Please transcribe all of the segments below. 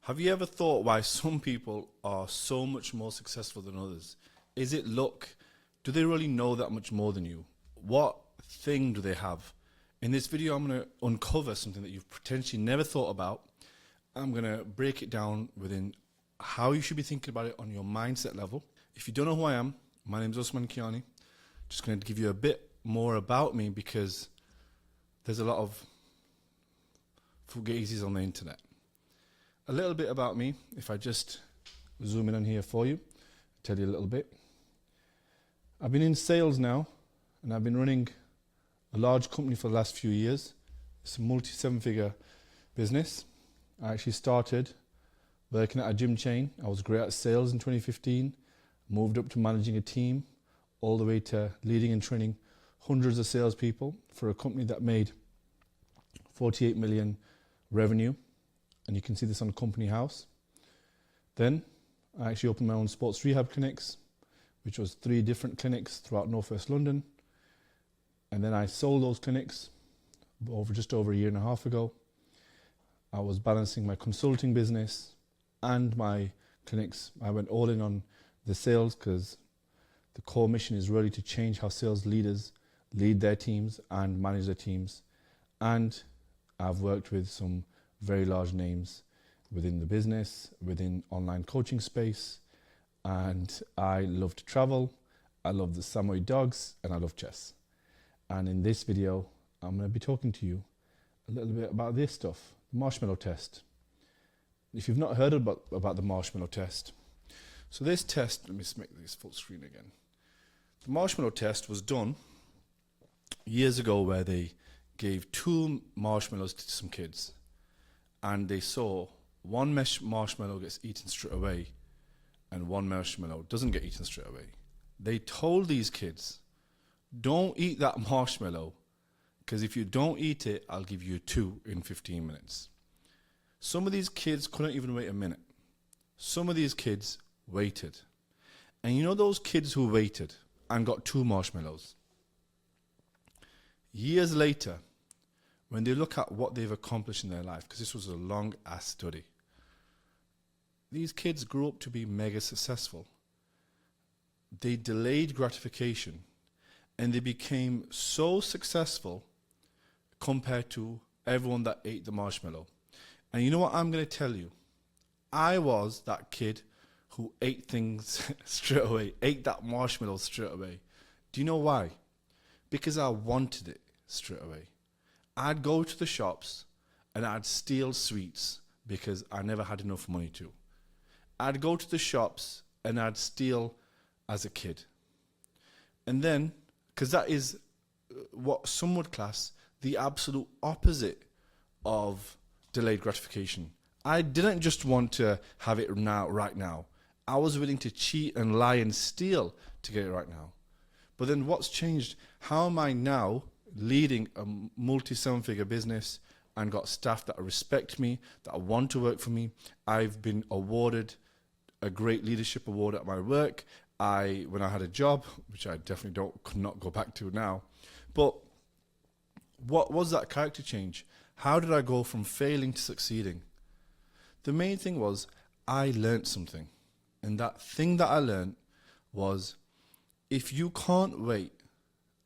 Have you ever thought why some people are so much more successful than others? Is it luck? Do they really know that much more than you? What thing do they have? In this video, I'm going to uncover something that you've potentially never thought about. I'm going to break it down within how you should be thinking about it on your mindset level. If you don't know who I am, my name is Usman Khayoni. Just going to give you a bit more about me because there's a lot of fugazis on the internet. A little bit about me, if I just zoom in on here for you, tell you a little bit. I've been in sales now, and I've been running a large company for the last few years. It's a multi-seven-figure business. I actually started working at a gym chain. I was great at sales in 2015, moved up to managing a team, all the way to leading and training hundreds of salespeople for a company that made 48 million revenue. And you can see this on Company House. Then I actually opened my own sports rehab clinics, which was 3 different clinics throughout Northwest London. And then I sold those clinics just over a year and a half ago. I was balancing my consulting business and my clinics. I went all in on the sales because the core mission is really to change how sales leaders lead their teams and manage their teams. And I've worked with some very large names within the business, within online coaching space, and I love to travel, I love the Samoy dogs, and I love chess. And in this video, I'm going to be talking to you a little bit about this stuff, the Marshmallow Test. If you've not heard about the Marshmallow Test, so this test, let me just make this full screen again. The Marshmallow Test was done years ago where they gave 2 marshmallows to some kids. And they saw one marshmallow gets eaten straight away and one marshmallow doesn't get eaten straight away. They told these kids, don't eat that marshmallow, because if you don't eat it, I'll give you 2 in 15 minutes. Some of these kids couldn't even wait a minute. Some of these kids waited. And you know those kids who waited and got 2 marshmallows? Years later, when they look at what they've accomplished in their life, because this was a long-ass study, these kids grew up to be mega successful. They delayed gratification, and they became so successful compared to everyone that ate the marshmallow. And you know what I'm going to tell you? I was that kid who ate things straight away, ate that marshmallow straight away. Do you know why? Because I wanted it straight away. I'd go to the shops and I'd steal sweets because I never had enough money to. I'd go to the shops and I'd steal as a kid. And then, because that is what some would class the absolute opposite of delayed gratification. I didn't just want to have it now, right now. I was willing to cheat and lie and steal to get it right now. But then what's changed? How am I now leading a multi-seven-figure business and got staff that respect me, that want to work for me? I've been awarded a great leadership award at my work. When I had a job, which I definitely could not go back to now. But what was that character change? How did I go from failing to succeeding? The main thing was I learned something. And that thing that I learned was, if you can't wait,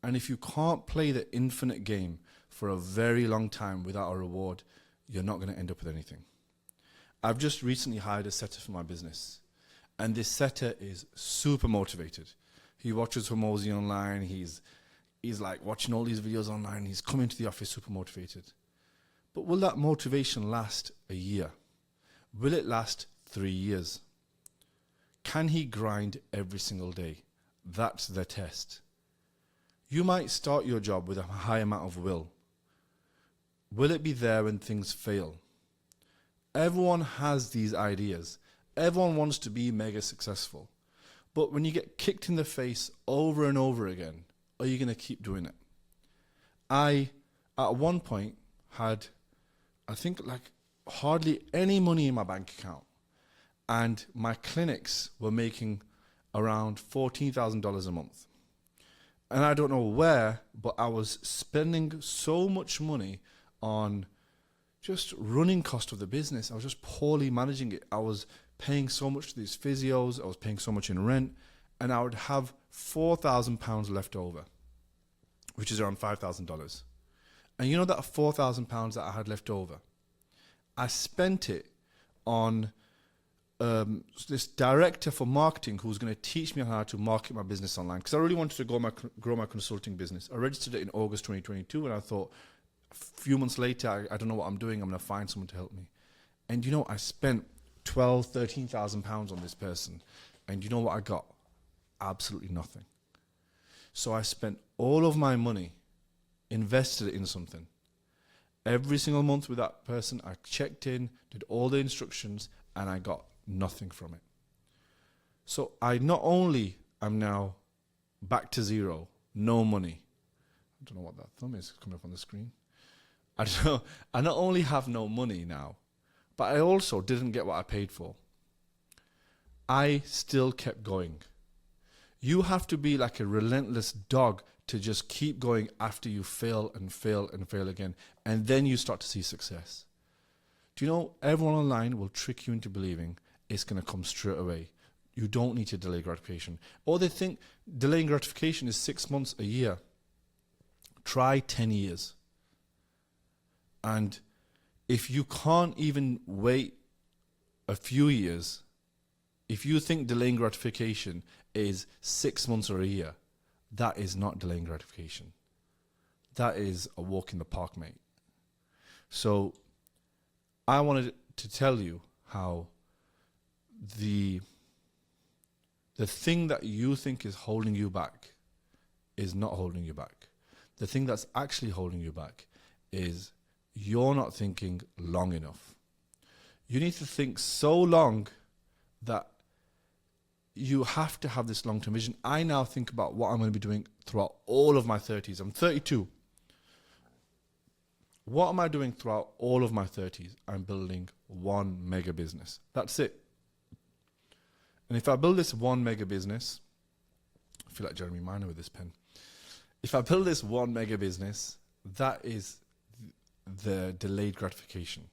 and if you can't play the infinite game for a very long time without a reward, you're not going to end up with anything. I've just recently hired a setter for my business. And this setter is super motivated. He watches Hormozy online. He's like watching all these videos online. He's coming to the office super motivated. But will that motivation last a year? Will it last 3 years? Can he grind every single day? That's the test. You might start your job with a high amount of will. Will it be there when things fail? Everyone has these ideas. Everyone wants to be mega successful. But when you get kicked in the face over and over again, are you going to keep doing it? I, at one point, had, I think, like hardly any money in my bank account. And my clinics were making around $14,000 a month. And I don't know where, but I was spending so much money on just running cost of the business. I was just poorly managing it. I was paying so much to these physios. I was paying so much in rent, and I would have £4,000 left over, which is around $5,000. And you know that £4,000 that I had left over, I spent it on this director for marketing who was going to teach me how to market my business online, because I really wanted to grow my consulting business. I registered it in August 2022, and I thought a few months later, I don't know what I'm doing. I'm going to find someone to help me. And you know, I spent £13,000 on this person, and you know what I got? Absolutely nothing. So I spent all of my money, invested it in something. Every single month with that person, I checked in, did all the instructions, and I got nothing from it. So I not only am now back to zero, no money. I don't know what that thumb is coming up on the screen. I not only have no money now, but I also didn't get what I paid for. I still kept going. You have to be like a relentless dog to just keep going after you fail and fail and fail again. And then you start to see success. Do you know, everyone online will trick you into believing it's going to come straight away. You don't need to delay gratification. Or they think delaying gratification is 6 months, a year. Try 10 years. And if you can't even wait a few years, if you think delaying gratification is 6 months or a year, that is not delaying gratification. That is a walk in the park, mate. So I wanted to tell you how the thing that you think is holding you back is not holding you back. The thing that's actually holding you back is you're not thinking long enough. You need to think so long that you have to have this long-term vision. I now think about what I'm going to be doing throughout all of my 30s. I'm 32. What am I doing throughout all of my 30s? I'm building one mega business. That's it. And if I build this one mega business, I feel like Jeremy Minor with this pen. If I build this one mega business, that is the delayed gratification.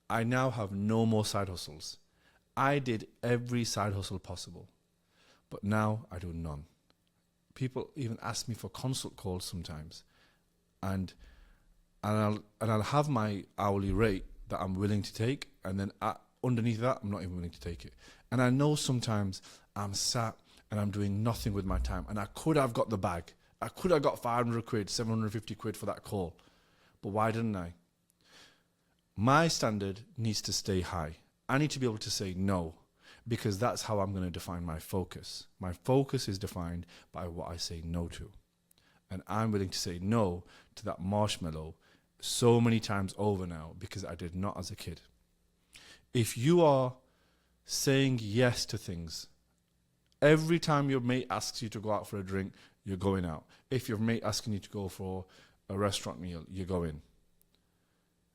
I now have no more side hustles. I did every side hustle possible, but now I do none. People even ask me for consult calls sometimes, and I'll have my hourly rate that I'm willing to take, and then underneath that, I'm not even willing to take it. And I know sometimes I'm sat and I'm doing nothing with my time, and I could have got the bag. I could have got 500 quid, 750 quid for that call, but why didn't I? My standard needs to stay high. I need to be able to say no, because that's how I'm going to define my focus. My focus is defined by what I say no to. And I'm willing to say no to that marshmallow so many times over now because I did not as a kid. If you are saying yes to things, every time your mate asks you to go out for a drink, you're going out. If your mate asking you to go for a restaurant meal, you're going.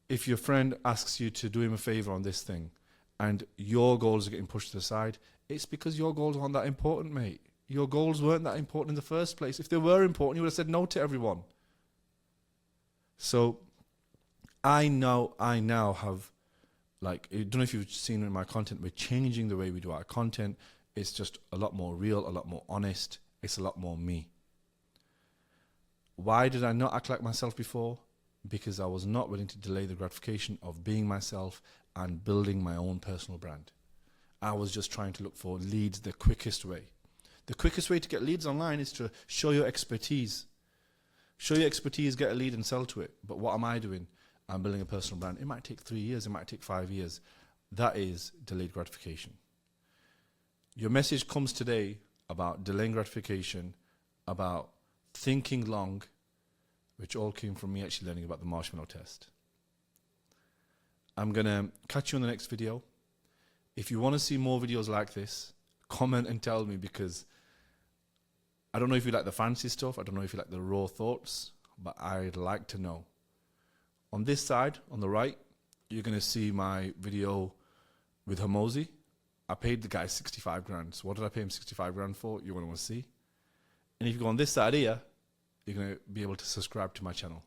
If your friend asks you to do him a favor on this thing, and your goals are getting pushed to the side, it's because your goals aren't that important, mate. Your goals weren't that important in the first place. If they were important, you would have said no to everyone. So I now have, like, I don't know if you've seen in my content, we're changing the way we do our content. It's just a lot more real, a lot more honest. It's a lot more me. Why did I not act like myself before? Because I was not willing to delay the gratification of being myself and building my own personal brand. I was just trying to look for leads the quickest way. The quickest way to get leads online is to show your expertise. Show your expertise, get a lead and sell to it. But what am I doing? I'm building a personal brand. It might take 3 years, it might take 5 years. That is delayed gratification. Your message comes today about delaying gratification, about thinking long, which all came from me actually learning about the Marshmallow Test. I'm going to catch you on the next video. If you want to see more videos like this, comment and tell me, because I don't know if you like the fancy stuff, I don't know if you like the raw thoughts, but I'd like to know. On this side, on the right, you're going to see my video with Hormozi. I paid the guy 65 grand. So what did I pay him 65 grand for? You're going to want to see. And if you go on this side here, you're going to be able to subscribe to my channel.